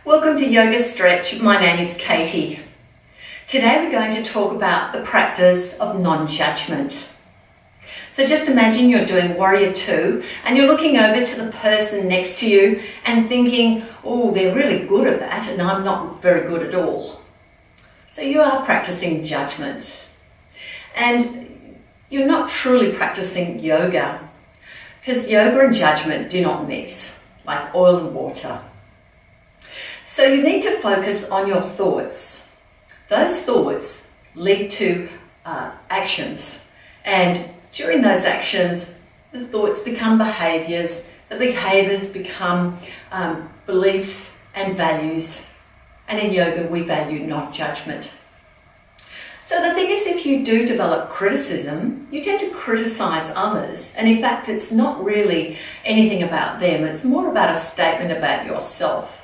Welcome to Yoga Stretch. My name is Katy. Today we're going to talk about the practice of non-judgment. So just imagine you're doing Warrior 2 and you're looking over to the person next to you and thinking, oh, they're really good at that and I'm not very good at all. So you are practicing judgment. And you're not truly practicing yoga, because yoga and judgment do not mix, like oil and water. So you need to focus on your thoughts. Those thoughts lead to actions, and during those actions, the thoughts become behaviours, the behaviours become beliefs and values, and in yoga we value non-judgment. So the thing is, if you do develop criticism, you tend to criticise others, and in fact it's not really anything about them, it's more about a statement about yourself.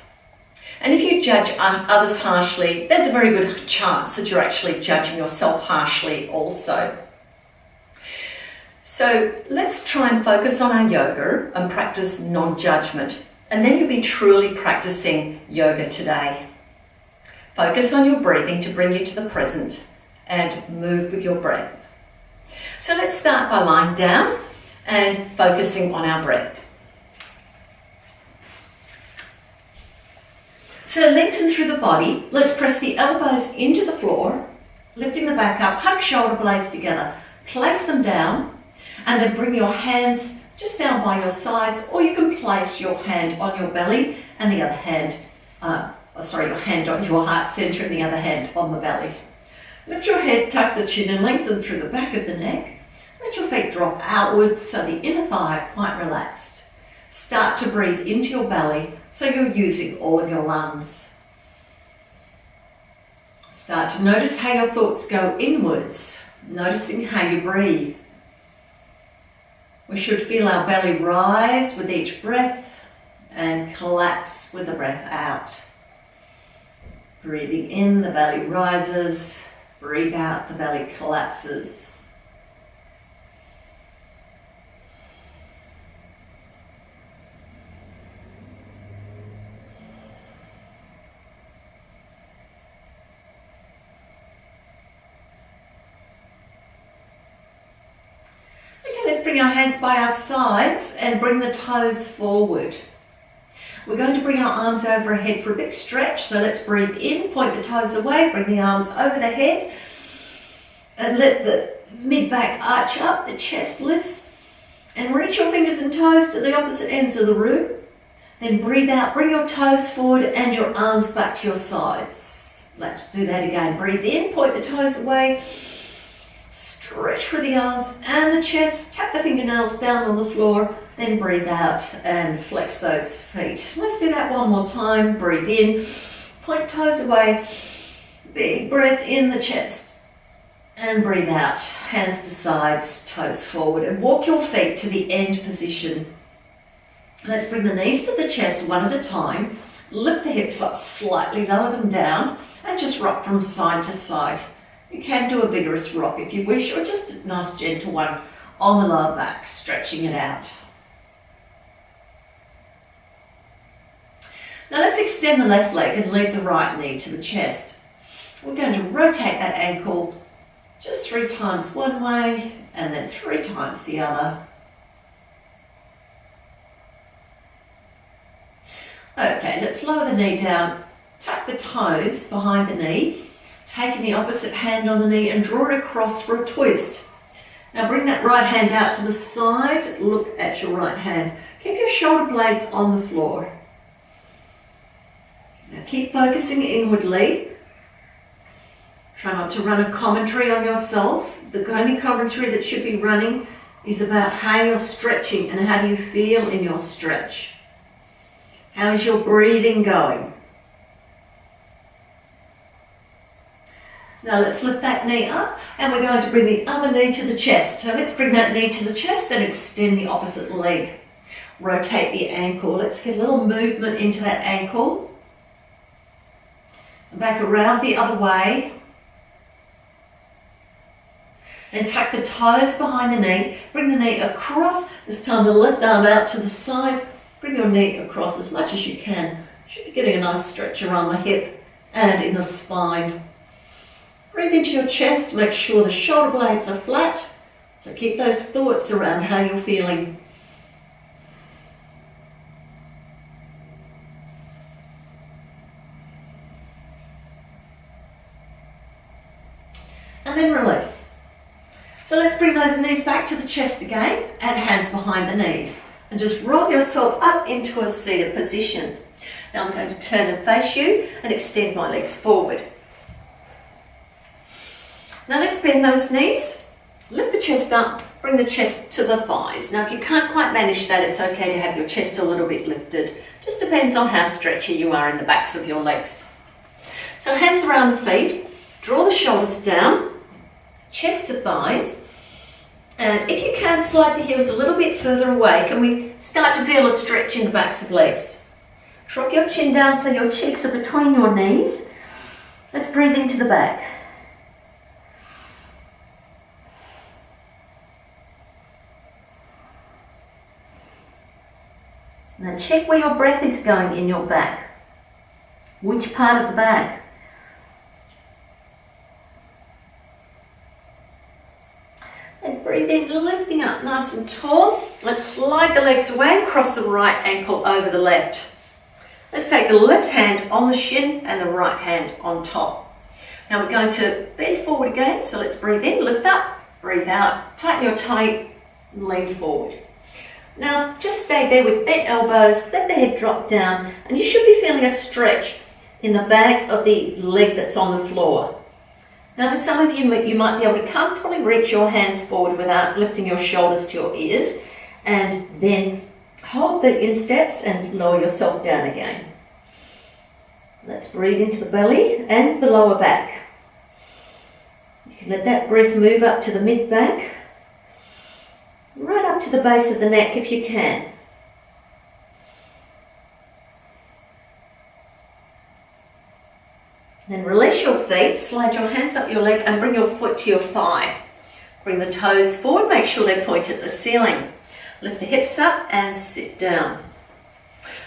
And if you judge others harshly, there's a very good chance that you're actually judging yourself harshly also. So let's try and focus on our yoga and practice non-judgment, and then you'll be truly practicing yoga today. Focus on your breathing to bring you to the present and move with your breath. So let's start by lying down and focusing on our breath. So lengthen through the body. Let's press the elbows into the floor, lifting the back up, hug shoulder blades together, place them down, and then bring your hands just down by your sides, or you can place your hand on your belly and the other hand, your hand on your heart center and the other hand on the belly. Lift your head, tuck the chin and lengthen through the back of the neck. Let your feet drop outwards so the inner thigh are quite relaxed. Start to breathe into your belly so you're using all of your lungs. Start to notice how your thoughts go inwards, noticing how you breathe. We should feel our belly rise with each breath and collapse with the breath out. Breathing in, the belly rises. Breathe out, the belly collapses. Let's bring our hands by our sides and bring the toes forward. We're going to bring our arms overhead for a big stretch. So let's breathe in, point the toes away, bring the arms over the head and let the mid-back arch up, the chest lifts, and reach your fingers and toes to the opposite ends of the room. Then breathe out, bring your toes forward and your arms back to your sides. Let's do that again. Breathe in, point the toes away, stretch for the arms and the chest, tap the fingernails down on the floor, then breathe out and flex those feet. Let's do that one more time. Breathe in, point toes away, big breath in the chest, and breathe out, hands to sides, toes forward, and walk your feet to the end position. Let's bring the knees to the chest one at a time, lift the hips up slightly, lower them down, and just rock from side to side. You can do a vigorous rock if you wish, or just a nice gentle one on the lower back, stretching it out. Now let's extend the left leg and lead the right knee to the chest. We're going to rotate that ankle just 3 times one way and then 3 times the other. Okay, let's lower the knee down, tuck the toes behind the knee, taking the opposite hand on the knee and draw it across for a twist. Now bring that right hand out to the side, look at your right hand. Keep your shoulder blades on the floor. Now keep focusing inwardly. Try not to run a commentary on yourself. The only commentary that should be running is about how you're stretching and how do you feel in your stretch. How is your breathing going? Now let's lift that knee up and we're going to bring the other knee to the chest. So let's bring that knee to the chest and extend the opposite leg. Rotate the ankle. Let's get a little movement into that ankle. Back around the other way. Then tuck the toes behind the knee. Bring the knee across. This time the left arm out to the side. Bring your knee across as much as you can Should be getting a nice stretch around the hip and in the spine. Breathe into your chest, make sure the shoulder blades are flat. So keep those thoughts around how you're feeling. And then release. So let's bring those knees back to the chest again and hands behind the knees. And just roll yourself up into a seated position. Now I'm going to turn and face you and extend my legs forward. Now let's bend those knees, lift the chest up, bring the chest to the thighs. Now if you can't quite manage that, it's okay to have your chest a little bit lifted. Just depends on how stretchy you are in the backs of your legs. So hands around the feet, draw the shoulders down, chest to thighs, and if you can, slide the heels a little bit further away. Can we start to feel a stretch in the backs of legs? Drop your chin down so your cheeks are between your knees. Let's breathe into the back. Now check where your breath is going in your back. Which part of the back? And breathe in, lifting up nice and tall. Let's slide the legs away and cross the right ankle over the left. Let's take the left hand on the shin and the right hand on top. Now we're going to bend forward again, so let's breathe in, lift up, breathe out, tighten your tummy, and lean forward. Now just stay there with bent elbows, let the head drop down, and you should be feeling a stretch in the back of the leg that's on the floor. Now for some of you, you might be able to comfortably reach your hands forward without lifting your shoulders to your ears, and then hold the insteps and lower yourself down again. Let's breathe into the belly and the lower back. You can let that breath move up to the mid-back, right up to the base of the neck if you can. Then release your feet, slide your hands up your leg and bring your foot to your thigh. Bring the toes forward, make sure they point at the ceiling. Lift the hips up and sit down.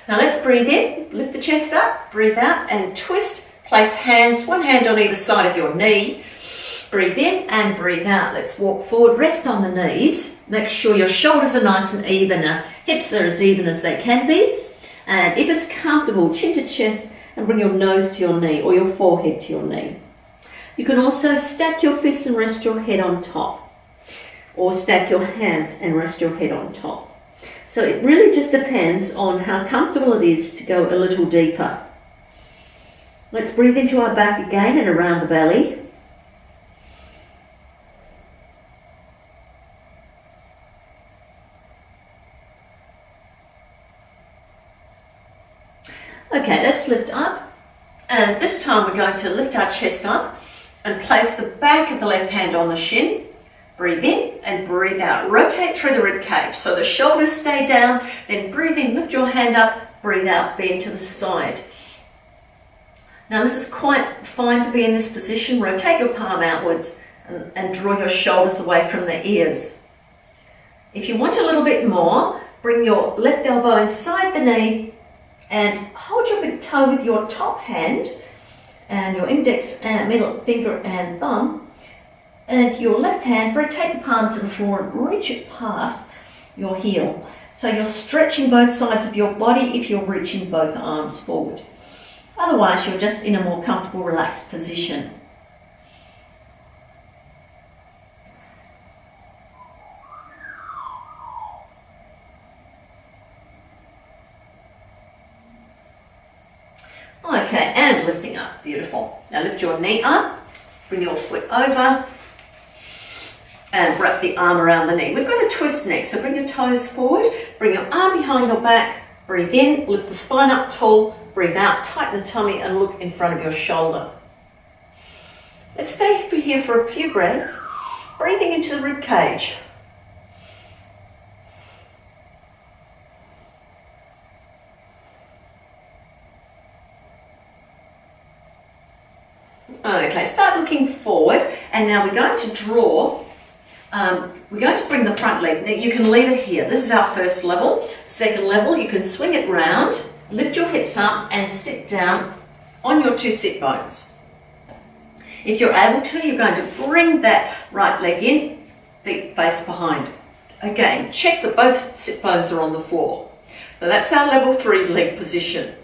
Now let's breathe in, lift the chest up, breathe out and twist. Place hands, one hand on either side of your knee. Breathe in and breathe out. Let's walk forward, rest on the knees. Make sure your shoulders are nice and even. Now, hips are as even as they can be. And if it's comfortable, chin to chest and bring your nose to your knee or your forehead to your knee. You can also stack your fists and rest your head on top. Or stack your hands and rest your head on top. So it really just depends on how comfortable it is to go a little deeper. Let's breathe into our back again and around the belly. Okay, let's lift up. And this time we're going to lift our chest up and place the back of the left hand on the shin. Breathe in and breathe out. Rotate through the rib cage so the shoulders stay down. Then breathe in, lift your hand up, breathe out, bend to the side. Now this is quite fine to be in this position. Rotate your palm outwards and draw your shoulders away from the ears. If you want a little bit more, bring your left elbow inside the knee and hold your big toe with your top hand and your index and middle finger and thumb. And your left hand, rotate the palm to the floor and reach it past your heel. So you're stretching both sides of your body if you're reaching both arms forward. Otherwise, you're just in a more comfortable, relaxed position. Okay, and lifting up. Beautiful. Now lift your knee up, bring your foot over, and wrap the arm around the knee. We've got a twist next, so bring your toes forward, bring your arm behind your back, breathe in, lift the spine up tall, breathe out, tighten the tummy and look in front of your shoulder. Let's stay here for a few breaths, breathing into the rib cage. Okay, start looking forward, and now we're going to draw. We're going to bring the front leg. Now you can leave it here. This is our first level. Second level, you can swing it round lift your hips up and sit down on your 2 sit bones. If you're able to, you're going to bring that right leg in, feet face behind. Again, check that both sit bones are on the floor. So that's our level 3 leg position.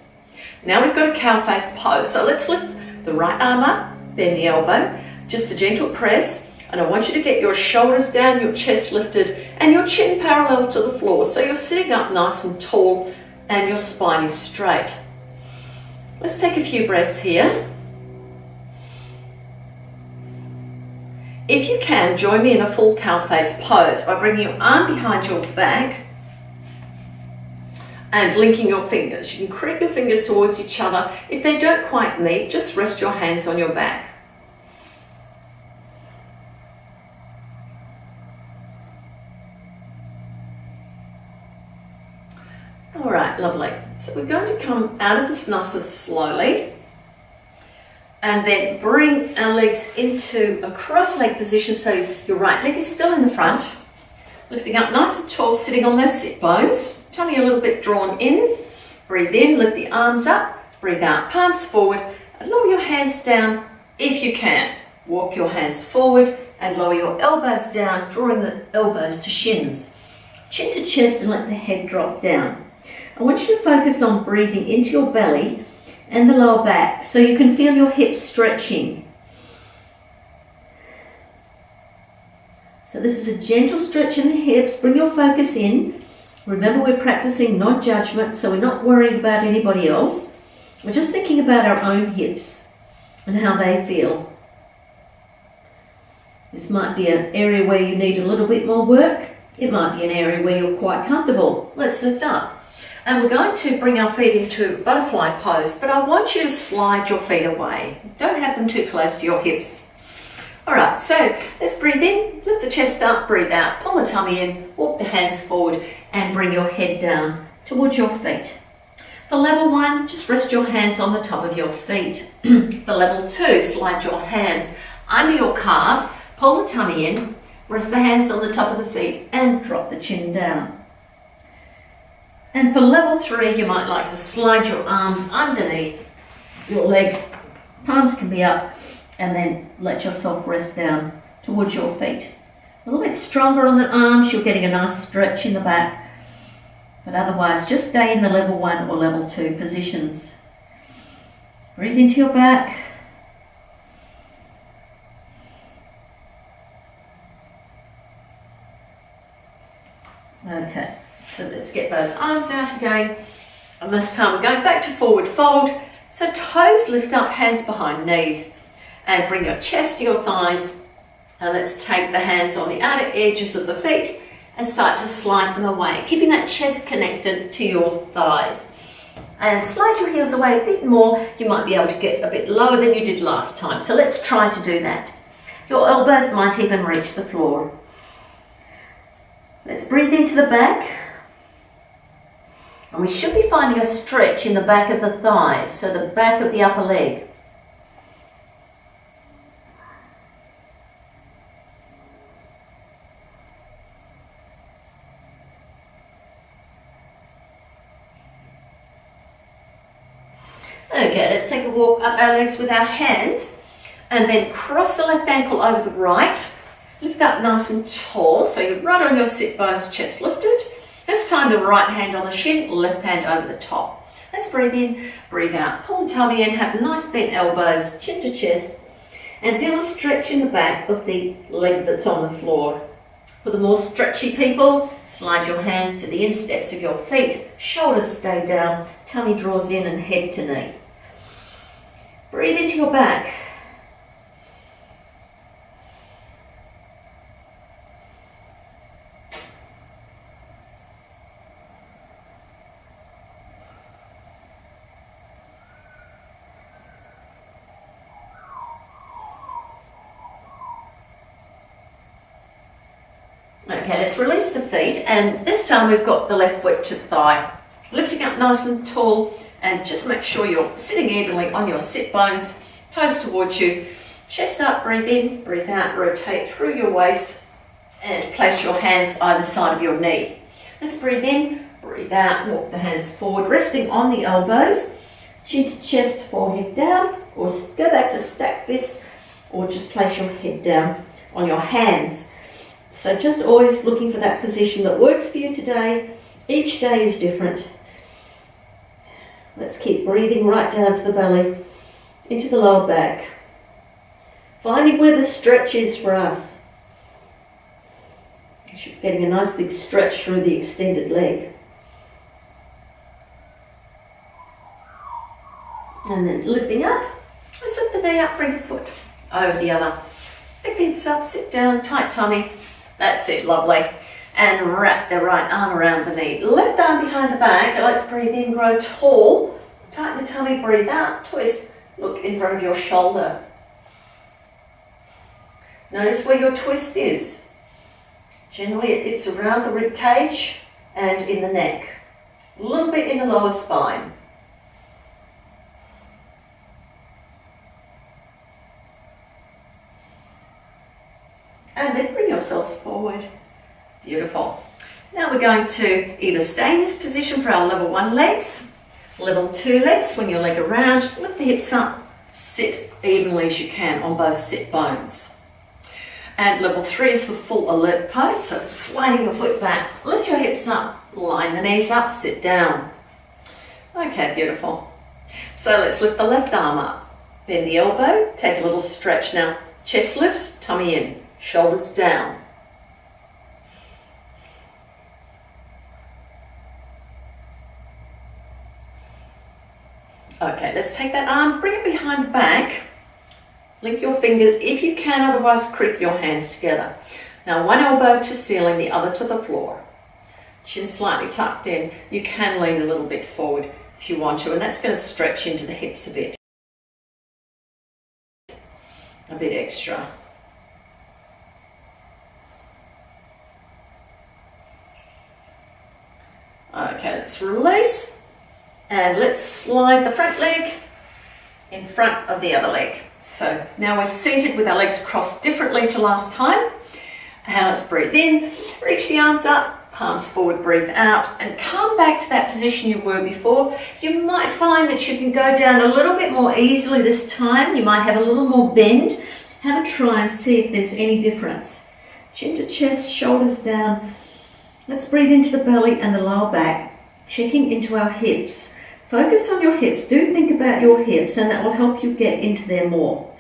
Now we've got a cow face pose. So let's lift the right arm up, bend the elbow, just a gentle press. And I want you to get your shoulders down, your chest lifted, and your chin parallel to the floor. So you're sitting up nice and tall and your spine is straight. Let's take a few breaths here. If you can, join me in a full cow face pose by bringing your arm behind your back and linking your fingers. You can creep your fingers towards each other. If they don't quite meet, just rest your hands on your back. All right, lovely. So we're going to come out of this nice and slowly and then bring our legs into a cross leg position so your right leg is still in the front. Lifting up nice and tall, sitting on those sit bones. Tummy a little bit drawn in. Breathe in, lift the arms up. Breathe out, palms forward. And lower your hands down if you can. Walk your hands forward and lower your elbows down, drawing the elbows to shins. Chin to chest and let the head drop down. I want you to focus on breathing into your belly and the lower back so you can feel your hips stretching. So this is a gentle stretch in the hips. Bring your focus in. Remember, we're practicing non-judgment, so we're not worrying about anybody else. We're just thinking about our own hips and how they feel. This might be an area where you need a little bit more work. It might be an area where you're quite comfortable. Let's lift up. And we're going to bring our feet into butterfly pose, but I want you to slide your feet away. Don't have them too close to your hips. All right, so let's breathe in, lift the chest up, breathe out, pull the tummy in, walk the hands forward and bring your head down towards your feet. For level 1, just rest your hands on the top of your feet. For level 2, slide your hands under your calves, pull the tummy in, rest the hands on the top of the feet and drop the chin down. And for level 3, you might like to slide your arms underneath your legs. Palms can be up and then let yourself rest down towards your feet. A little bit stronger on the arms, you're getting a nice stretch in the back. But otherwise, just stay in the level 1 or level 2 positions. Breathe into your back. Okay. So let's get those arms out again. And this time we're going back to forward fold. So toes lift up, hands behind knees. And bring your chest to your thighs. And let's take the hands on the outer edges of the feet and start to slide them away, keeping that chest connected to your thighs. And slide your heels away a bit more. You might be able to get a bit lower than you did last time. So let's try to do that. Your elbows might even reach the floor. Let's breathe into the back. And we should be finding a stretch in the back of the thighs, so the back of the upper leg. Okay, let's take a walk up our legs with our hands and then cross the left ankle over the right. Lift up nice and tall, so you're right on your sit bones, chest lifted. This time the right hand on the shin, left hand over the top. Let's breathe in, breathe out. Pull the tummy in, have nice bent elbows, chin to chest, and feel a stretch in the back of the leg that's on the floor. For the more stretchy people, slide your hands to the insteps of your feet. Shoulders stay down, tummy draws in and head to knee. Breathe into your back. Okay, let's release the feet, and this time we've got the left foot to the thigh. Lifting up nice and tall, and just make sure you're sitting evenly on your sit bones, toes towards you. Chest up, breathe in, breathe out, rotate through your waist, and place your hands either side of your knee. Let's breathe in, Breathe out, walk the hands forward, resting on the elbows, chin to chest, forehead down, or go back to stack fists, or just place your head down on your hands. So just always looking for that position that works for you today. Each day is different. Let's keep breathing right down to the belly, into the lower back. Finding where the stretch is for us. You're getting a nice big stretch through the extended leg. And then lifting up, let's lift the knee up, bring the foot over the other. Pick the hips up, sit down, tight tummy. That's it, lovely. And wrap the right arm around the knee. Left arm behind the back. Let's breathe in, grow tall. Tighten the tummy, breathe out, twist. Look in front of your shoulder. Notice where your twist is. Generally it's around the rib cage and in the neck. A little bit in the lower spine. And then bring yourselves forward. Beautiful. Now we're going to either stay in this position for our level 1 legs, level 2 legs, swing your leg around, lift the hips up, sit evenly as you can on both sit bones. And level 3 is the full alert pose, so sliding your foot back, lift your hips up, line the knees up, sit down. Okay, beautiful. So let's lift the left arm up, bend the elbow, take a little stretch now. Chest lifts, tummy in, shoulders down. Okay, let's take that arm, bring it behind the back. Link your fingers if you can, otherwise creep your hands together. Now one elbow to ceiling, the other to the floor. Chin slightly tucked in. You can lean a little bit forward if you want to, and that's going to stretch into the hips a bit. A bit extra. Okay, let's release. And let's slide the front leg in front of the other leg. So now we're seated with our legs crossed differently to last time. And let's breathe in, reach the arms up, palms forward, breathe out, and come back to that position you were before. You might find that you can go down a little bit more easily this time. You might have a little more bend. Have a try and see if there's any difference. Chin to chest, shoulders down. Let's breathe into the belly and the lower back, checking into our hips. Focus on your hips. Do think about your hips, and that will help you get into there more.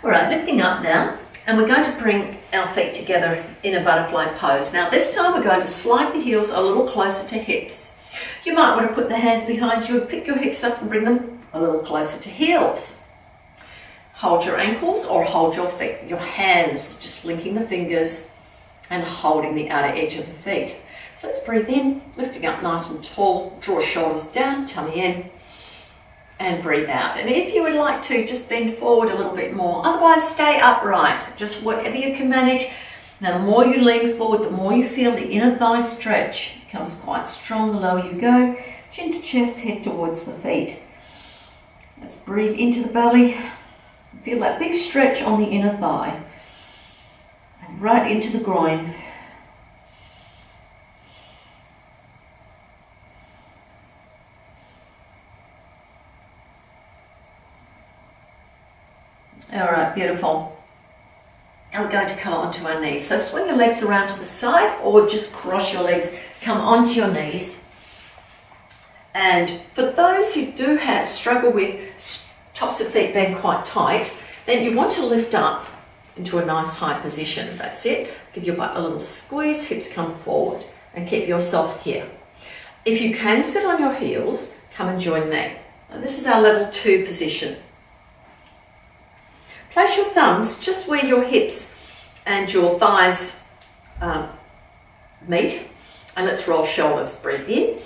All right, lifting up now, and we're going to bring our feet together in a butterfly pose. Now this time we're going to slide the heels a little closer to hips. You might want to put the hands behind you and pick your hips up and bring them a little closer to heels. Hold your ankles or hold your feet, your hands, just linking the fingers and holding the outer edge of the feet. So let's breathe in, lifting up nice and tall, draw shoulders down, tummy in, and breathe out. And if you would like to, just bend forward a little bit more. Otherwise, stay upright, just whatever you can manage. Now, the more you lean forward, the more you feel the inner thigh stretch. It becomes quite strong the lower you go. Chin to chest, head towards the feet. Let's breathe into the belly. Feel that big stretch on the inner thigh. And right into the groin. All right, beautiful. And we're going to come onto our knees. So swing your legs around to the side or just cross your legs, come onto your knees. And for those who do struggle with tops of feet being quite tight, then you want to lift up into a nice high position. That's it. Give your butt a little squeeze, hips come forward, and keep yourself here. If you can sit on your heels, come and join me. Now, this is our level 2 position. Place your thumbs just where your hips and your thighs meet, and let's roll shoulders. Breathe in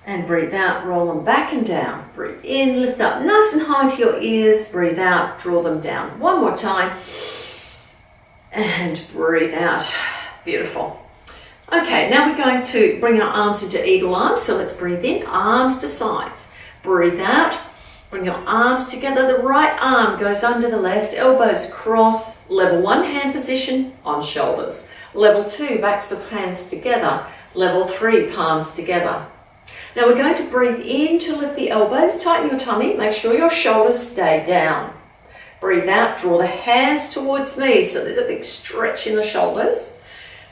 and breathe out, roll them back and down. Breathe in, lift up nice and high to your ears, breathe out, draw them down. One more time and breathe out. Beautiful. Okay, now we're going to bring our arms into eagle arms. So let's breathe in, arms to sides. Breathe out, bring your arms together. The right arm goes under the left, elbows cross. Level 1, hand position on shoulders. Level 2, backs of hands together. Level 3, palms together. Now we're going to breathe in to lift the elbows, tighten your tummy, make sure your shoulders stay down. Breathe out, draw the hands towards me, so there's a big stretch in the shoulders.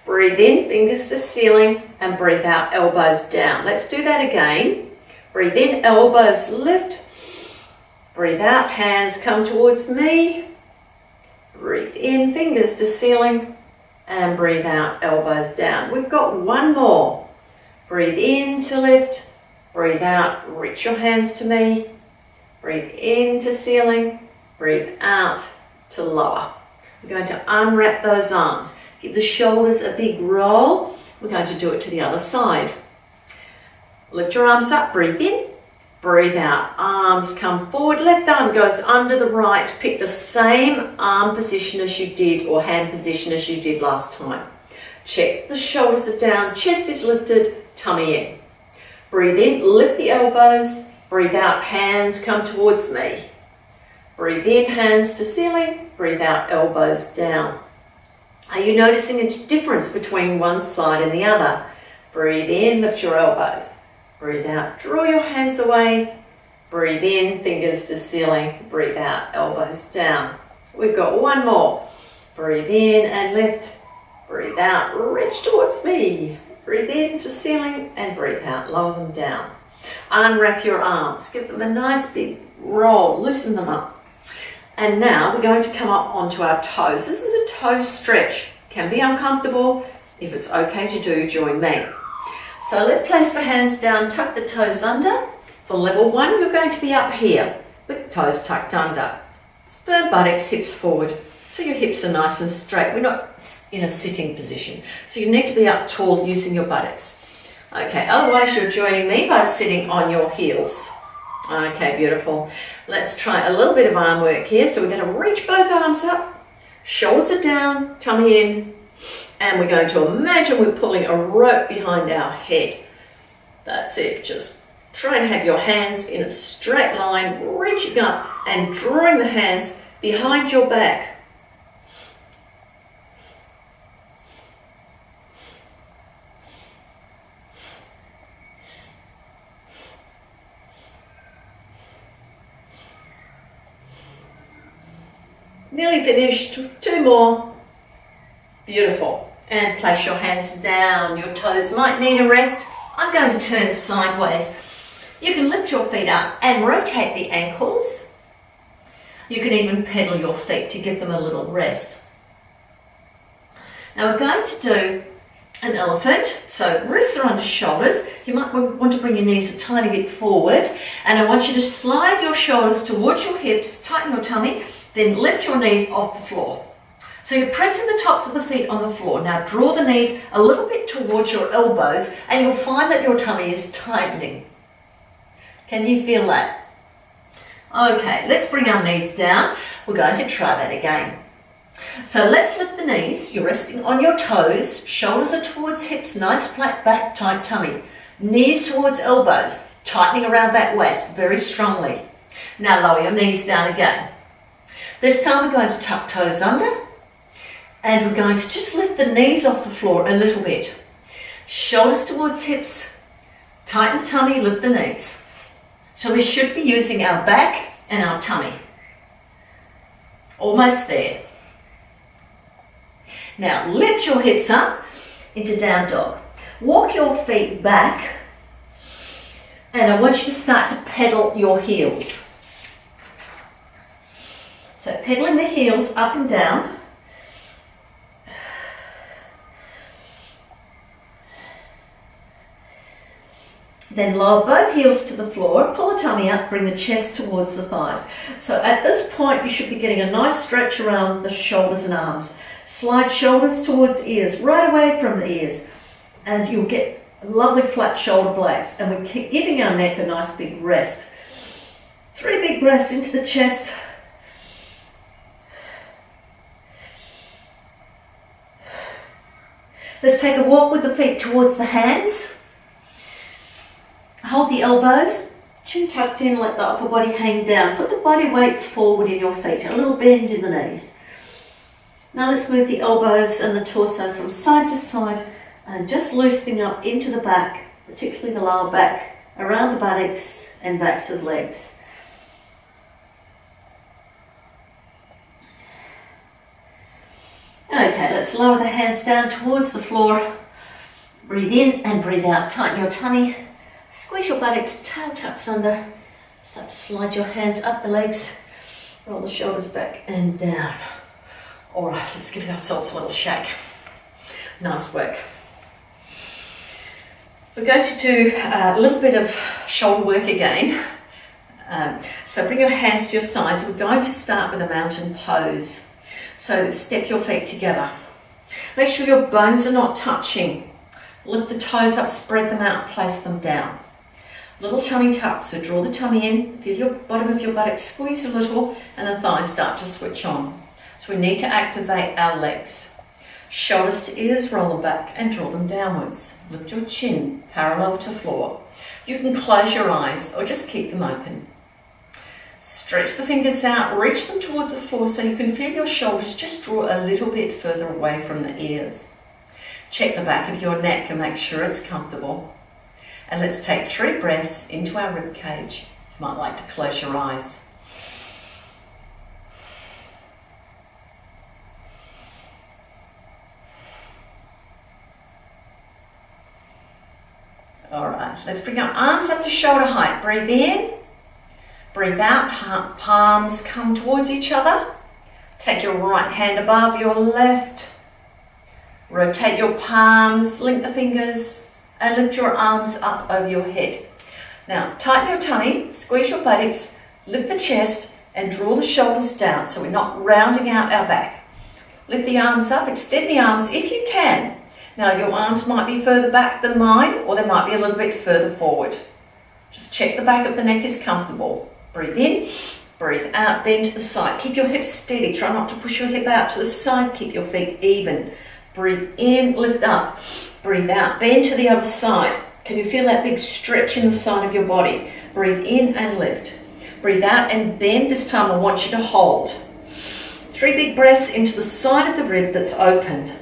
Breathe in, fingers to ceiling, and breathe out, elbows down. Let's do that again. Breathe in, elbows lift. Breathe out, hands come towards me. Breathe in, fingers to ceiling, and breathe out, elbows down. We've got one more. Breathe in to lift. Breathe out, reach your hands to me. Breathe in to ceiling. Breathe out to lower. We're going to unwrap those arms. Give the shoulders a big roll. We're going to do it to the other side. Lift your arms up, breathe in, breathe out. Arms come forward, left arm goes under the right. Pick the same arm position as you did, or hand position as you did last time. Check the shoulders are down, chest is lifted, tummy in. Breathe in, lift the elbows, breathe out, hands come towards me. Breathe in, hands to ceiling, breathe out, elbows down. Are you noticing a difference between one side and the other? Breathe in, lift your elbows. Breathe out, draw your hands away. Breathe in, fingers to ceiling. Breathe out, elbows down. We've got one more. Breathe in and lift. Breathe out, reach towards me. Breathe in to ceiling and breathe out, lower them down. Unwrap your arms, give them a nice big roll, loosen them up. And now we're going to come up onto our toes. This is a toe stretch. Can be uncomfortable. If it's okay to do, join me. So let's place the hands down, tuck the toes under. For level 1, you're going to be up here with toes tucked under. Firm buttocks, hips forward. So your hips are nice and straight. We're not in a sitting position. So you need to be up tall using your buttocks. Okay, otherwise you're joining me by sitting on your heels. Okay, beautiful. Let's try a little bit of arm work here. So we're going to reach both arms up, shoulders are down, tummy in, and we're going to imagine we're pulling a rope behind our head. That's it. Just try and have your hands in a straight line, reaching up and drawing the hands behind your back. Nearly finished, 2 more. Beautiful. And place your hands down. Your toes might need a rest. I'm going to turn sideways. You can lift your feet up and rotate the ankles. You can even pedal your feet to give them a little rest. Now we're going to do an elephant. So wrists are under shoulders. You might want to bring your knees a tiny bit forward. And I want you to slide your shoulders towards your hips, tighten your tummy, then lift your knees off the floor. So you're pressing the tops of the feet on the floor. Now draw the knees a little bit towards your elbows and you'll find that your tummy is tightening. Can you feel that? Okay, let's bring our knees down. We're going to try that again. So let's lift the knees. You're resting on your toes. Shoulders are towards hips, nice flat back, tight tummy. Knees towards elbows, tightening around that waist very strongly. Now lower your knees down again. This time we're going to tuck toes under and we're going to just lift the knees off the floor a little bit. Shoulders towards hips, tighten tummy, lift the knees. So we should be using our back and our tummy. Almost there. Now lift your hips up into down dog. Walk your feet back and I want you to start to pedal your heels. So pedaling the heels up and down. Then lower both heels to the floor, pull the tummy up, bring the chest towards the thighs. So at this point you should be getting a nice stretch around the shoulders and arms. Slide shoulders towards ears, right away from the ears. And you'll get lovely flat shoulder blades. And we're giving our neck a nice big rest. 3 big breaths into the chest. Let's take a walk with the feet towards the hands. Hold the elbows, chin tucked in, let the upper body hang down. Put the body weight forward in your feet, a little bend in the knees. Now let's move the elbows and the torso from side to side and just loosening up into the back, particularly the lower back, around the buttocks and backs of legs. Okay, let's lower the hands down towards the floor. Breathe in and breathe out. Tighten your tummy. Squeeze your buttocks, tail tucks under. Start to slide your hands up the legs. Roll the shoulders back and down. All right, let's give ourselves a little shake. Nice work. We're going to do a little bit of shoulder work again. So bring your hands to your sides. We're going to start with a mountain pose. So step your feet together. Make sure your bones are not touching. Lift the toes up, spread them out, place them down. Little tummy tuck, so draw the tummy in, feel your bottom of your buttocks squeeze a little, and the thighs start to switch on. So we need to activate our legs. Shoulders to ears, roll them back and draw them downwards. Lift your chin parallel to floor. You can close your eyes or just keep them open. Stretch the fingers out, reach them towards the floor so you can feel your shoulders just draw a little bit further away from the ears. Check the back of your neck and make sure it's comfortable. And let's take 3 breaths into our rib cage. You might like to close your eyes. All right, let's bring our arms up to shoulder height. Breathe in, breathe out, palms come towards each other. Take your right hand above your left. Rotate your palms, link the fingers, and lift your arms up over your head. Now, tighten your tummy, squeeze your buttocks, lift the chest, and draw the shoulders down so we're not rounding out our back. Lift the arms up, extend the arms if you can. Now, your arms might be further back than mine, or they might be a little bit further forward. Just check the back of the neck is comfortable. Breathe in, breathe out, bend to the side. Keep your hips steady. Try not to push your hip out to the side. Keep your feet even. Breathe in, lift up. Breathe out, bend to the other side. Can you feel that big stretch in the side of your body? Breathe in and lift. Breathe out and bend. This time I want you to hold. 3 big breaths into the side of the rib that's open.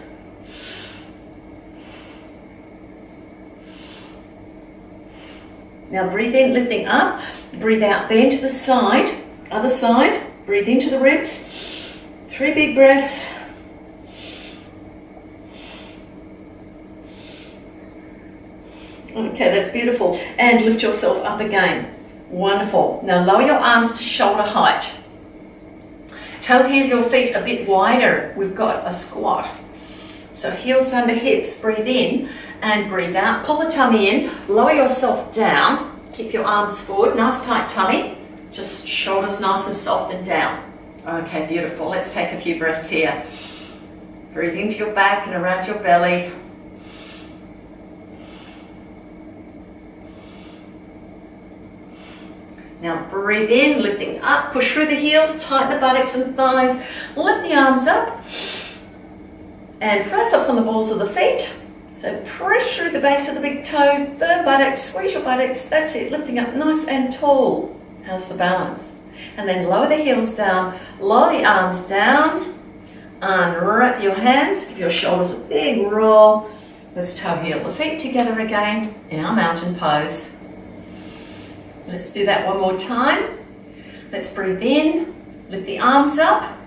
Now breathe in, lifting up. Breathe out, bend to the side. Other side. Breathe into the ribs. 3 big breaths. Okay, that's beautiful. And lift yourself up again. Wonderful. Now lower your arms to shoulder height. Toe heel your feet a bit wider. We've got a squat. So heels under hips. Breathe in and breathe out. Pull the tummy in. Lower yourself down. Keep your arms forward. Nice tight tummy. Just shoulders nice and soft and down. Okay, beautiful. Let's take a few breaths here. Breathe into your back and around your belly. Now breathe in, lifting up, push through the heels, tighten the buttocks and thighs, lift the arms up, and press up on the balls of the feet. So press through the base of the big toe, firm buttocks, squeeze your buttocks, that's it, lifting up nice and tall. How's the balance? And then lower the heels down, lower the arms down, unwrap your hands, give your shoulders a big roll. Let's toe heel the feet together again in our mountain pose. Let's do that one more time. Let's breathe in, lift the arms up,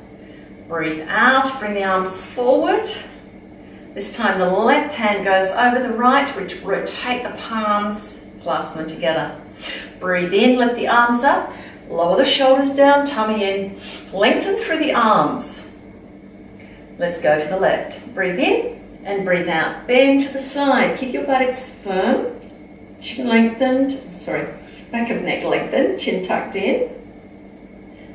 breathe out, bring the arms forward. This time the left hand goes over the right, which rotate the palms, clasp them together. Breathe in, lift the arms up, lower the shoulders down, tummy in, lengthen through the arms. Let's go to the left. Breathe in and breathe out. Bend to the side, keep your buttocks firm, chin lengthened, back of neck lengthened, chin tucked in.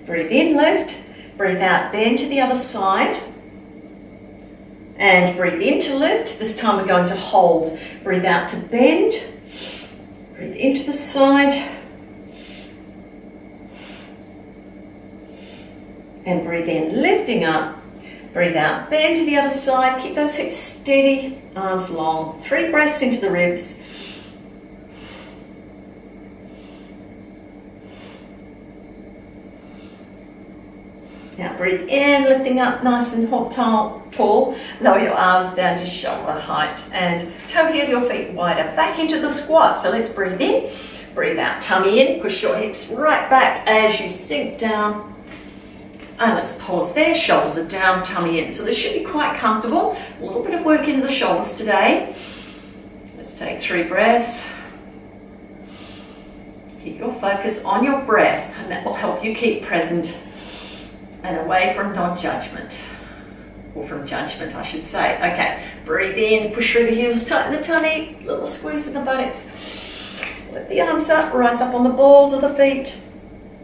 Breathe in, lift. Breathe out, bend to the other side. And breathe in to lift. This time we're going to hold. Breathe out to bend. Breathe into the side. And breathe in, lifting up. Breathe out, bend to the other side, keep those hips steady, arms long. 3 breaths into the ribs. Now breathe in, lifting up nice and tall. Lower your arms down to shoulder height and toe heel your feet wider. Back into the squat. So let's breathe in, breathe out. Tummy in, push your hips right back as you sink down. And let's pause there, shoulders are down, tummy in. So this should be quite comfortable. A little bit of work into the shoulders today. Let's take 3 breaths. Keep your focus on your breath and that will help you keep present and away from non-judgment. Or from judgment, I should say. Okay, breathe in, push through the heels, tighten the tummy, little squeeze in the buttocks. Lift the arms up, rise up on the balls of the feet.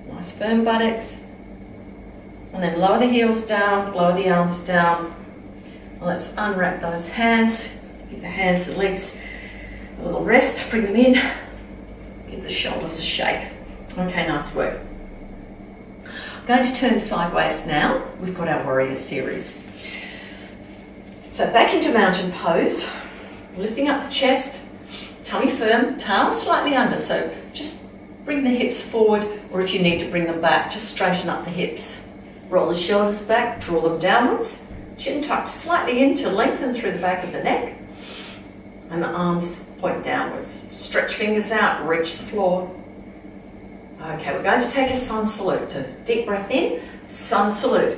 Nice firm buttocks. And then lower the heels down, lower the arms down. Let's unwrap those hands. Give the hands and legs a little rest, bring them in. Give the shoulders a shake. Okay, nice work. I'm going to turn sideways now. We've got our warrior series. So back into mountain pose, lifting up the chest, tummy firm, tail slightly under. So just bring the hips forward, or if you need to bring them back, just straighten up the hips. Roll the shoulders back, draw them downwards, chin tucked slightly in to lengthen through the back of the neck, and the arms point downwards. Stretch fingers out, reach the floor. Okay, we're going to take a sun salute. So deep breath in, sun salute.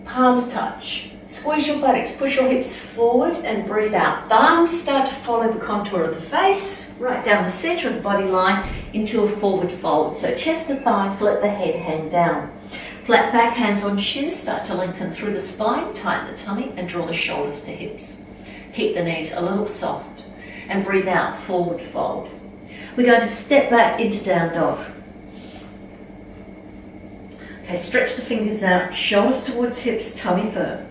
Palms touch. Squeeze your buttocks, push your hips forward and breathe out. Thumbs start to follow the contour of the face, right down the center of the body line into a forward fold. So chest to thighs, let the head hang down. Flat back, hands on shins, start to lengthen through the spine, tighten the tummy and draw the shoulders to hips. Keep the knees a little soft and breathe out, forward fold. We're going to step back into down dog. Okay, stretch the fingers out, shoulders towards hips, tummy firm.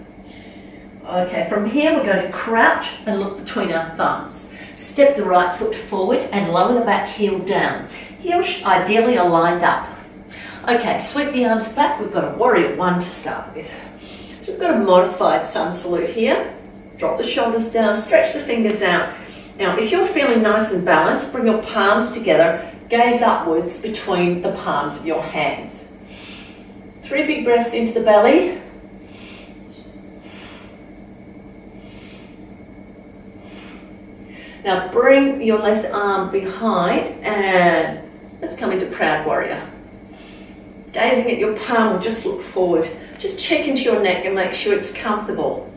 Okay, from here we're going to crouch and look between our thumbs. Step the right foot forward and lower the back heel down. Heels ideally are lined up. Okay, sweep the arms back. We've got a warrior 1 to start with. So we've got a modified sun salute here. Drop the shoulders down, stretch the fingers out. Now, if you're feeling nice and balanced, bring your palms together, gaze upwards between the palms of your hands. 3 big breaths into the belly. Now bring your left arm behind and let's come into proud warrior. Gazing at your palm or just look forward. Just check into your neck and make sure it's comfortable.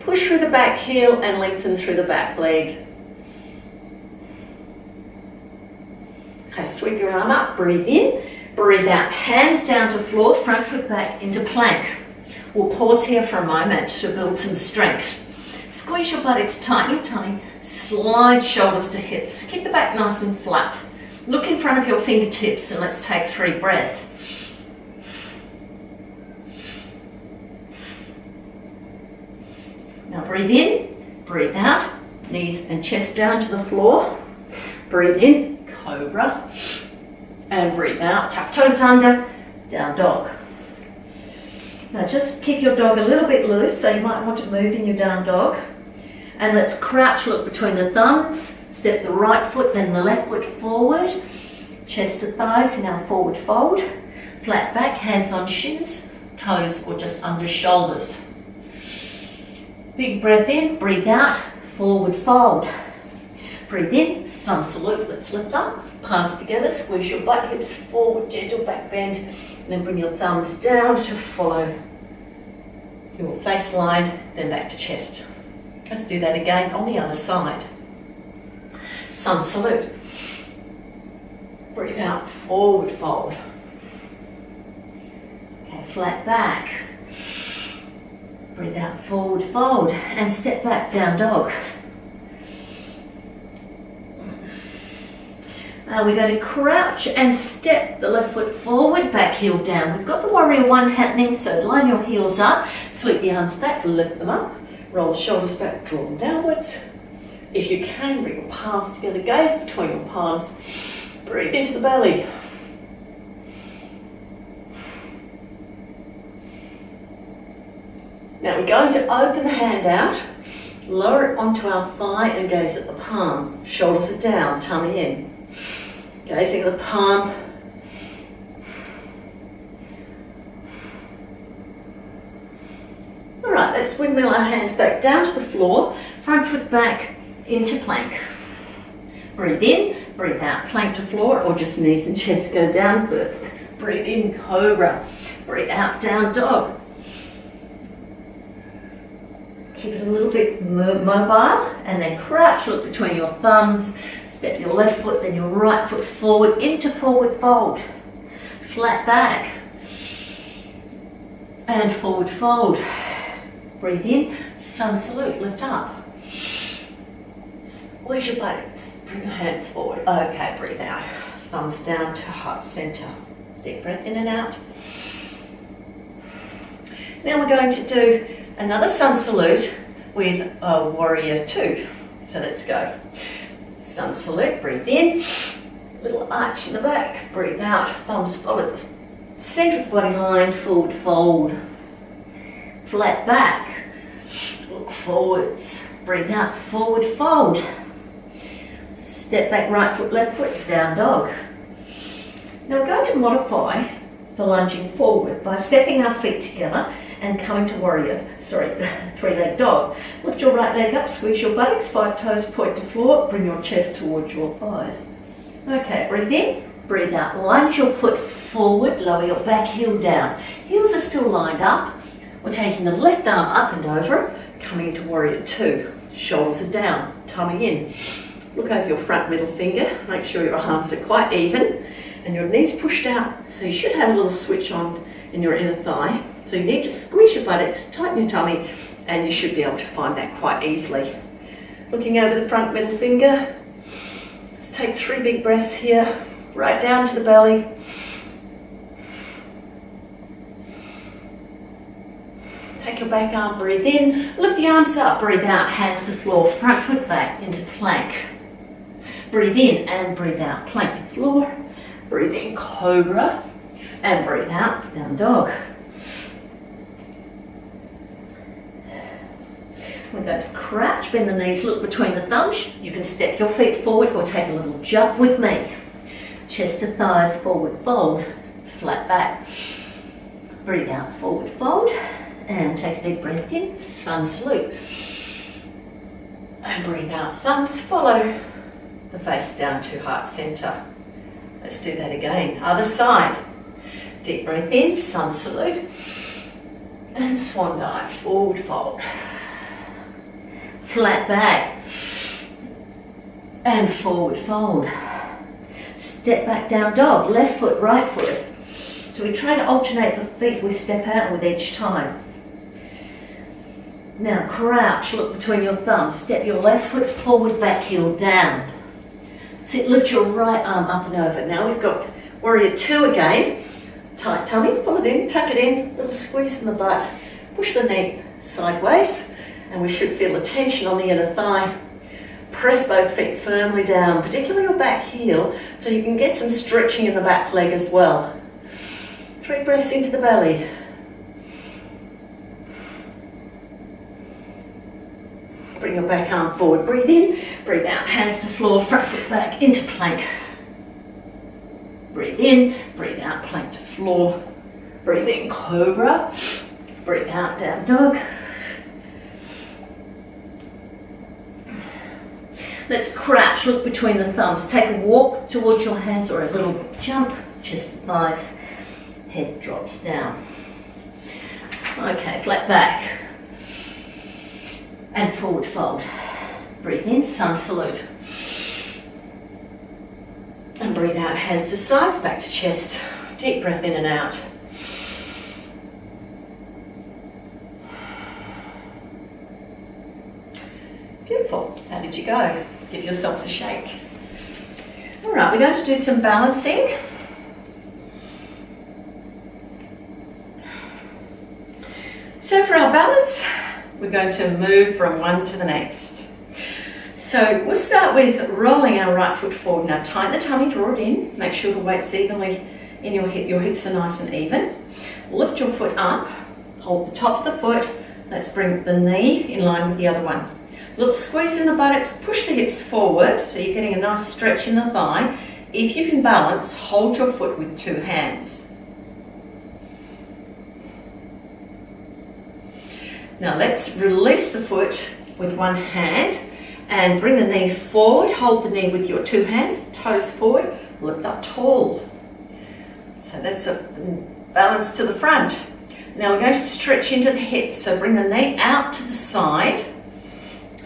Push through the back heel and lengthen through the back leg. Okay, sweep your arm up, breathe in, breathe out. Hands down to floor, front foot back into plank. We'll pause here for a moment to build some strength. Squeeze your buttocks, tighten your tummy, slide shoulders to hips. Keep the back nice and flat. Look in front of your fingertips and let's take 3 breaths. Now breathe in, breathe out, knees and chest down to the floor. Breathe in, cobra, and breathe out, tuck toes under, down dog. Now just keep your dog a little bit loose, so you might want to move in your down dog. And let's crouch, look between the thumbs, step the right foot, then the left foot forward, chest to thighs in our forward fold, flat back, hands on shins, toes or just under shoulders. Big breath in, breathe out, forward fold. Breathe in, sun salute, let's lift up, palms together, squeeze your butt, hips forward, gentle back bend, and then bring your thumbs down to follow your face line, then back to chest. Let's do that again on the other side. Sun salute. Breathe out, forward fold. Okay, flat back. Breathe out, forward fold, and step back, down dog. We're going to crouch and step the left foot forward, back heel down. We've got the warrior 1 happening, so line your heels up, sweep the arms back, lift them up, roll the shoulders back, draw them downwards. If you can, bring your palms together, gaze between your palms, breathe into the belly. Now we're going to open the hand out, lower it onto our thigh and gaze at the palm. Shoulders are down, tummy in. Gazing at the palm. Alright, let's windmill our hands back down to the floor, front foot back into plank. Breathe in, breathe out, plank to floor, or just knees and chest go down first. Breathe in, cobra. Breathe out, down dog. Keep it a little bit mobile, and then crouch, look between your thumbs, step your left foot, then your right foot forward into forward fold. Flat back. And forward fold. Breathe in, sun salute, lift up. Where's your buttocks? Bring your hands forward. Okay, breathe out. Thumbs down to heart center. Deep breath in and out. Now we're going to do another sun salute with a warrior two. So let's go. Sun salute, breathe in. Little arch in the back. Breathe out. Thumbs follow the center of the body line. Forward fold. Flat back. Look forwards. Breathe out. Forward fold. Step back, right foot, left foot, down dog. Now we're going to modify the lunging forward by stepping our feet together and coming to three-leg dog. Lift your right leg up, squeeze your buttocks, 5 toes point to floor, bring your chest towards your thighs. Okay, breathe in, breathe out, lunge your foot forward, lower your back heel down. Heels are still lined up. We're taking the left arm up and over, coming into warrior two. Shoulders are down, tummy in. Look over your front middle finger, make sure your arms are quite even and your knees pushed out. So you should have a little switch on in your inner thigh. So you need to squeeze your buttocks, tighten your tummy, and you should be able to find that quite easily. Looking over the front middle finger, let's take 3 big breaths here, right down to the belly. Take your back arm, breathe in, lift the arms up, breathe out, hands to floor, front foot back into plank. Breathe in and breathe out, plank to floor. Breathe in, cobra, and breathe out, down dog. We're going to crouch, bend the knees, look between the thumbs. You can step your feet forward or take a little jump with me. Chest to thighs, forward fold, flat back. Breathe out, forward fold, and take a deep breath in, sun salute. And breathe out, thumbs follow the face down to heart center. Let's do that again. Other side. Deep breath in, sun salute. And swan dive, forward fold. Flat back. And forward fold. Step back, down dog. Left foot, right foot. So we try to alternate the feet we step out with each time. Now crouch, look between your thumbs. Step your left foot forward, back heel down. Sit, lift your right arm up and over. Now we've got warrior two again. Tight tummy, pull it in, tuck it in, little squeeze in the butt. Push the knee sideways, and we should feel the tension on the inner thigh. Press both feet firmly down, particularly your back heel, so you can get some stretching in the back leg as well. 3 breaths into the belly. Bring your back arm forward, breathe in, breathe out, hands to floor, front foot back into plank. Breathe in, breathe out, plank to floor. Breathe in, cobra. Breathe out, down dog. Let's crouch, look between the thumbs. Take a walk towards your hands or a little jump, chest to thighs, head drops down. Okay, flat back. And forward fold. Breathe in, sun salute. And breathe out, hands to sides, back to chest. Deep breath in and out. Beautiful. How did you go? Give yourselves a shake. All right, we're going to do some balancing. So for our balance, we're going to move from one to the next. So we'll start with rolling our right foot forward. Now tighten the tummy, draw it in. Make sure the weight's evenly in your hips are nice and even. Lift your foot up, hold the top of the foot, Let's bring the knee in line with the other one. Little squeeze in the buttocks, push the hips forward so you're getting a nice stretch in the thigh. If you can balance, hold your foot with 2 hands. Now let's release the foot with 1 hand and bring the knee forward. Hold the knee with your 2 hands, toes forward, lift up tall. So that's a balance to the front. Now we're going to stretch into the hip, so bring the knee out to the side,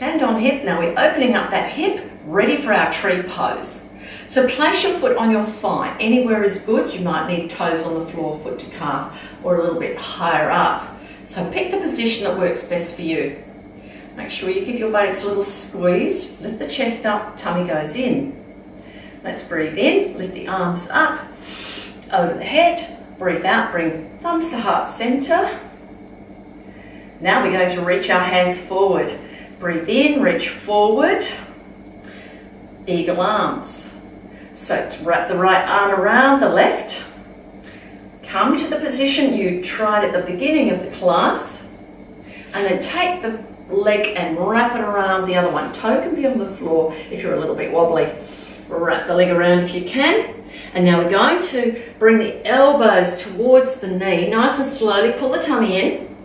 hand on hip. Now we're opening up that hip, ready for our tree pose. So place your foot on your thigh. Anywhere is good. You might need toes on the floor, foot to calf, or a little bit higher up. So pick the position that works best for you. Make sure you give your buttocks a little squeeze, lift the chest up, tummy goes in. Let's breathe in, lift the arms up, over the head. Breathe out, bring thumbs to heart center. Now we're going to reach our hands forward. Breathe in, reach forward. Eagle arms. So to wrap the right arm around the left. Come to the position you tried at the beginning of the class. And then take the leg and wrap it around the other one. Toe can be on the floor if you're a little bit wobbly. Wrap the leg around if you can. And now we're going to bring the elbows towards the knee, nice and slowly, pull the tummy in.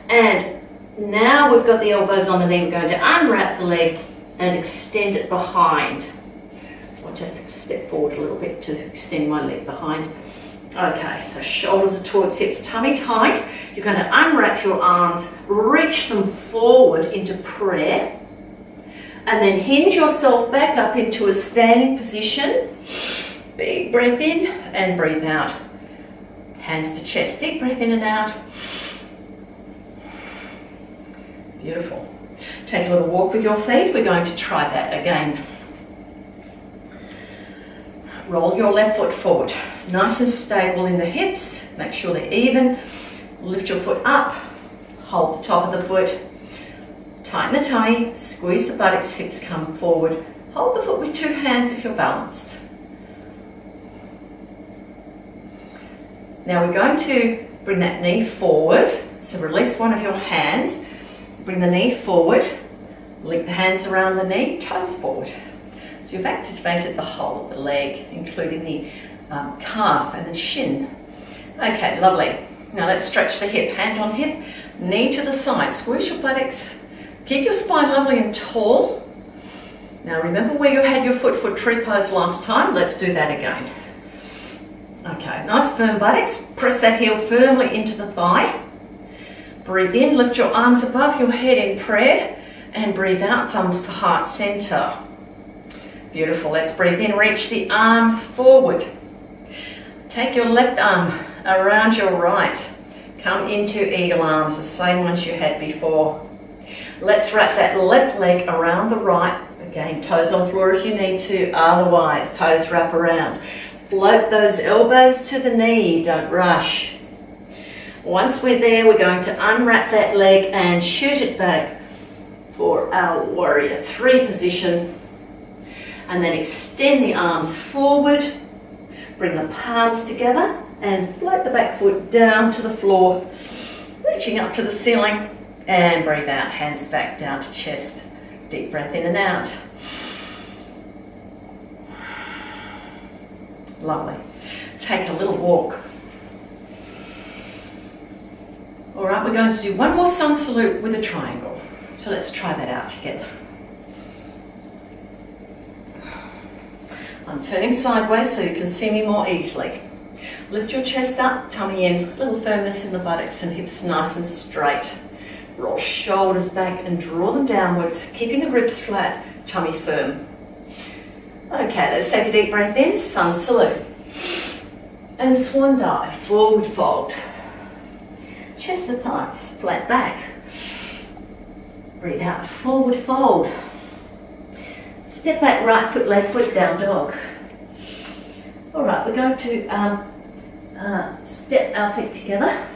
And now we've got the elbows on the knee, we're going to unwrap the leg and extend it behind. I'll just step forward a little bit to extend my leg behind. Okay, so shoulders are towards hips, tummy tight. You're going to unwrap your arms, reach them forward into prayer, and then hinge yourself back up into a standing position. Big breath in and breathe out. Hands to chest, deep breath in and out. Beautiful. Take a little walk with your feet. We're going to try that again. Roll your left foot forward. Nice and stable in the hips. Make sure they're even. Lift your foot up. Hold the top of the foot. Tighten the tummy. Squeeze the buttocks. Hips come forward. Hold the foot with 2 hands if you're balanced. Now we're going to bring that knee forward. So release one of your hands. Bring the knee forward. Link the hands around the knee. Toes forward. So you've activated the whole of the leg, including the calf and the shin. Okay, lovely. Now let's stretch the hip. Hand on hip. Knee to the side. Squeeze your buttocks. Keep your spine lovely and tall. Now remember where you had your foot tree pose last time. Let's do that again. Okay, nice firm buttocks. Press that heel firmly into the thigh. Breathe in, lift your arms above your head in prayer, and breathe out, thumbs to heart center. Beautiful. Let's breathe in, reach the arms forward. Take your left arm around your right. Come into eagle arms, the same ones you had before. Let's wrap that left leg around the right. Again, toes on floor if you need to, otherwise toes wrap around. Float those elbows to the knee, don't rush. Once we're there, we're going to unwrap that leg and shoot it back for our warrior 3 position. And then extend the arms forward, bring the palms together and float the back foot down to the floor, reaching up to the ceiling, and breathe out, hands back down to chest. Deep breath in and out. Lovely. Take a little walk. All right, we're going to do one more sun salute with a triangle. So let's try that out together. I'm turning sideways so you can see me more easily. Lift your chest up, tummy in, little firmness in the buttocks and hips nice and straight. Roll shoulders back and draw them downwards, keeping the ribs flat, tummy firm. Okay, let's take a deep breath in, sun salute. And swan dive, forward fold. Chest to thighs, flat back. Breathe out, forward fold. Step back, right foot, left foot, down dog. All right, we're going to step our feet together.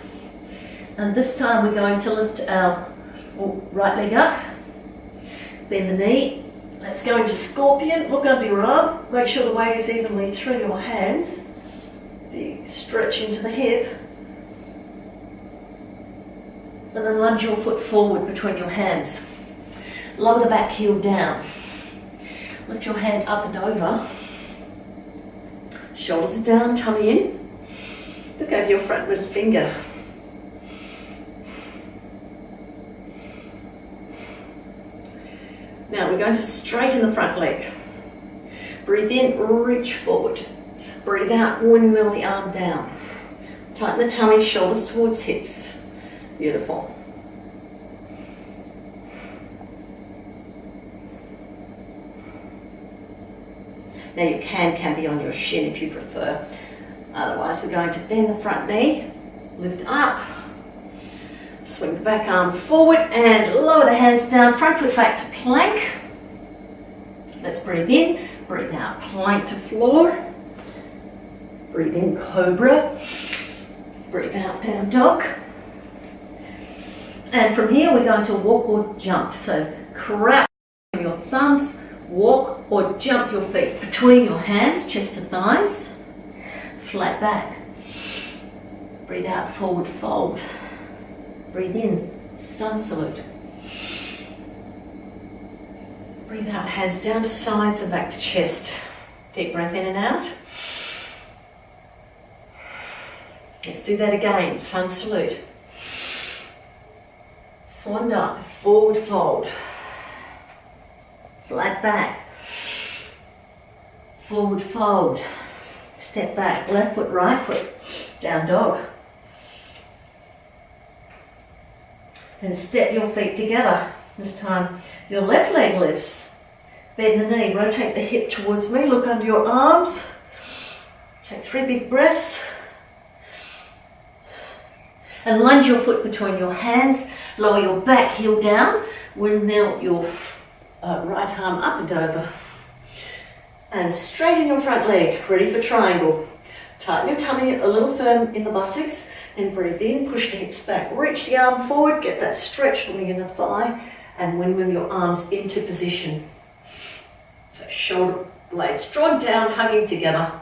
And this time we're going to lift our right leg up, bend the knee. Let's go into scorpion. Look under your arm. Make sure the weight is evenly through your hands. Big stretch into the hip. And then lunge your foot forward between your hands. Lower the back heel down. Lift your hand up and over. Shoulders down, tummy in. Look over your front little finger. Now we're going to straighten the front leg. Breathe in, reach forward. Breathe out, windmill the arm down. Tighten the tummy, shoulders towards hips. Beautiful. Now you can be on your shin if you prefer. Otherwise we're going to bend the front knee, lift up, swing the back arm forward and lower the hands down, front foot back to plank. Let's breathe in, breathe out, plank to floor. Breathe in, cobra. Breathe out, down dog. And from here we're going to walk or jump. So crouch your thumbs, walk or jump your feet between your hands, chest to thighs. Flat back. Breathe out, forward fold. Breathe in, sun salute. Breathe out, hands down to sides and back to chest. Deep breath in and out. Let's do that again, sun salute. Swan dive, forward fold. Flat back. Forward fold. Step back, left foot, right foot, down dog. And step your feet together. This time your left leg lifts. Bend the knee, rotate the hip towards me, look under your arms. Take 3 big breaths. And lunge your foot between your hands, lower your back heel down, windmill your right arm up and over. And straighten your front leg, ready for triangle. Tighten your tummy a little firm in the buttocks, then breathe in, push the hips back, reach the arm forward, get that stretch on the inner thigh, and windmill your arms into position. So shoulder blades drawn down, hugging together.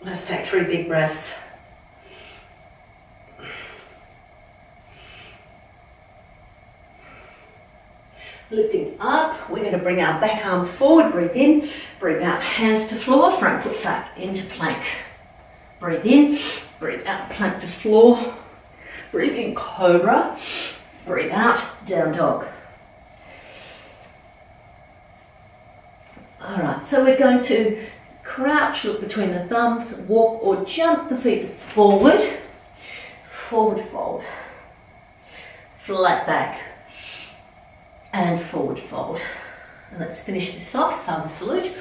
Let's take 3 big breaths. Lifting up, we're going to bring our back arm forward, breathe in, breathe out, hands to floor, front foot back into plank. Breathe in, breathe out, plank to floor. Breathe in, cobra. Breathe out, down dog. Alright, so we're going to crouch, look between the thumbs, walk or jump the feet forward. Forward fold. Flat back. And forward fold. And let's finish this off, sun salute.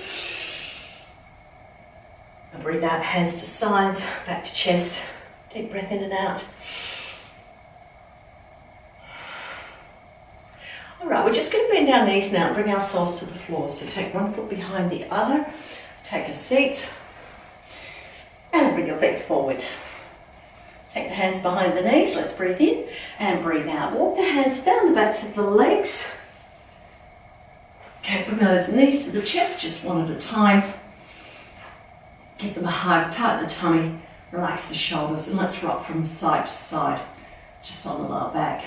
And breathe out, hands to sides, back to chest. Deep breath in and out. Alright, we're just going to bend our knees now and bring ourselves to the floor. So take 1 foot behind the other, take a seat, and bring your feet forward. Take the hands behind the knees, let's breathe in and breathe out. Walk the hands down the backs of the legs. Okay, bring those knees to the chest, just one at a time. Give them a hug, tighten the tummy, relax the shoulders, and let's rock from side to side, just on the lower back.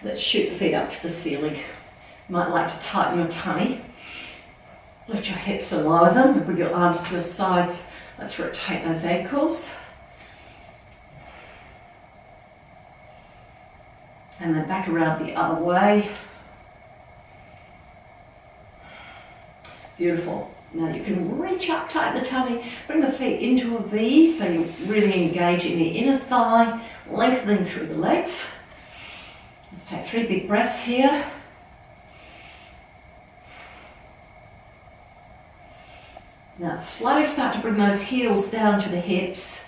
Let's shoot the feet up to the ceiling. You might like to tighten your tummy. Lift your hips and lower them and bring your arms to the sides. Let's rotate those ankles. And then back around the other way. Beautiful. Now you can reach up, tighten the tummy, bring the feet into a V so you're really engaging the inner thigh, lengthening through the legs. Let's take 3 big breaths here. Now slowly start to bring those heels down to the hips.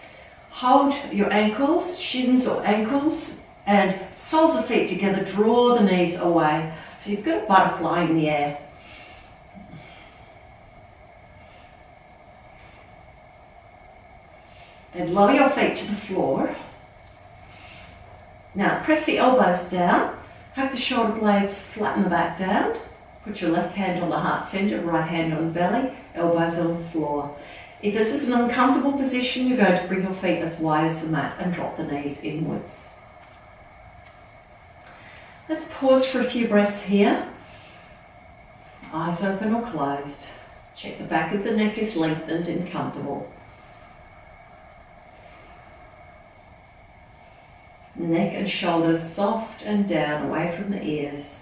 Hold your ankles, shins or ankles, and soles of feet together. Draw the knees away. So you've got a butterfly in the air. And lower your feet to the floor. Now press the elbows down, Hug the shoulder blades, flatten the back down. Put your left hand on the heart center, right hand on the belly, elbows on the floor. If this is an uncomfortable position, you're going to bring your feet as wide as the mat and drop the knees inwards. Let's pause for a few breaths here. Eyes open or closed. Check the back of the neck is lengthened and comfortable. Neck and shoulders soft and down away from the ears.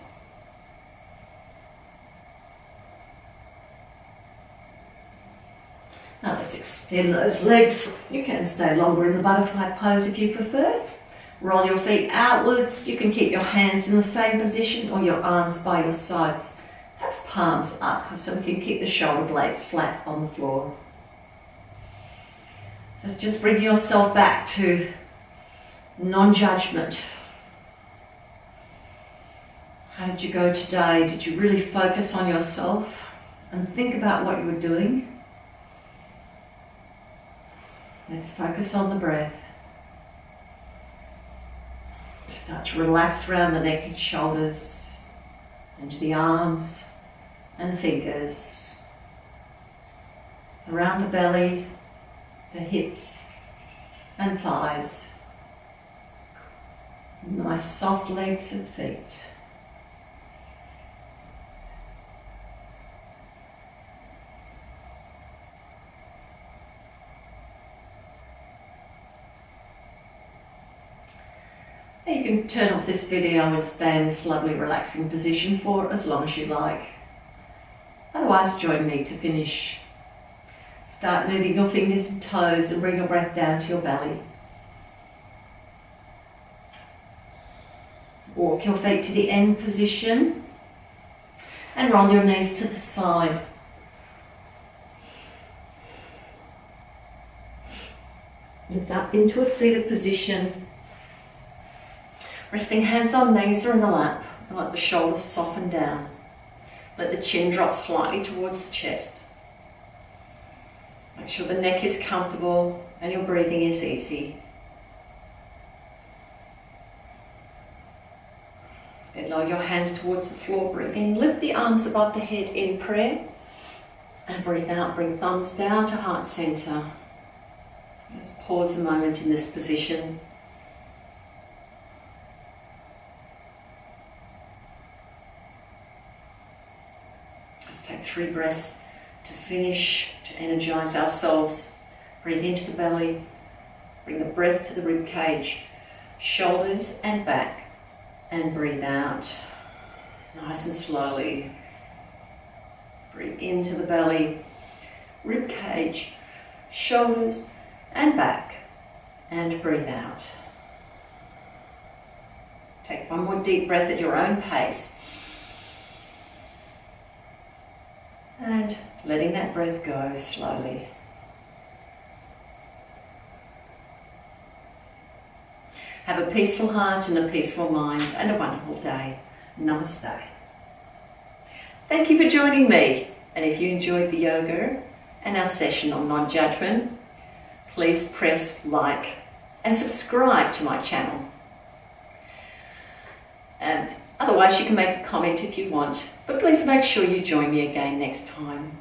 Now let's extend those legs. You can stay longer in the butterfly pose if you prefer. Roll your feet outwards. You can keep your hands in the same position or your arms by your sides. Perhaps palms up so we can keep the shoulder blades flat on the floor. So just bring yourself back to non-judgment. How did you go today? Did you really focus on yourself and think about what you were doing? Let's focus on the breath. Start to relax around the neck and shoulders, into the arms and fingers, around the belly, the hips and thighs. Nice soft legs and feet. You can turn off this video and stay in this lovely relaxing position for as long as you like. Otherwise, join me to finish. Start moving your fingers and toes and bring your breath down to your belly. Walk your feet to the end position and roll your knees to the side. Lift up into a seated position. Resting hands on knees or in the lap, and let the shoulders soften down. Let the chin drop slightly towards the chest. Make sure the neck is comfortable and your breathing is easy. Then lower your hands towards the floor, breathe in, lift the arms above the head in prayer, and breathe out, bring thumbs down to heart center. Let's pause a moment in this position. Let's take 3 breaths to finish, to energize ourselves. Breathe into the belly, bring the breath to the rib cage, shoulders and back, and breathe out. Nice and slowly. Breathe into the belly, rib cage, shoulders and back, and breathe out. Take one more deep breath at your own pace. And letting that breath go slowly. Have a peaceful heart and a peaceful mind and a wonderful day. Namaste. Thank you for joining me. And if you enjoyed the yoga and our session on non-judgment, please press like and subscribe to my channel. And otherwise you can make a comment if you want, but please make sure you join me again next time.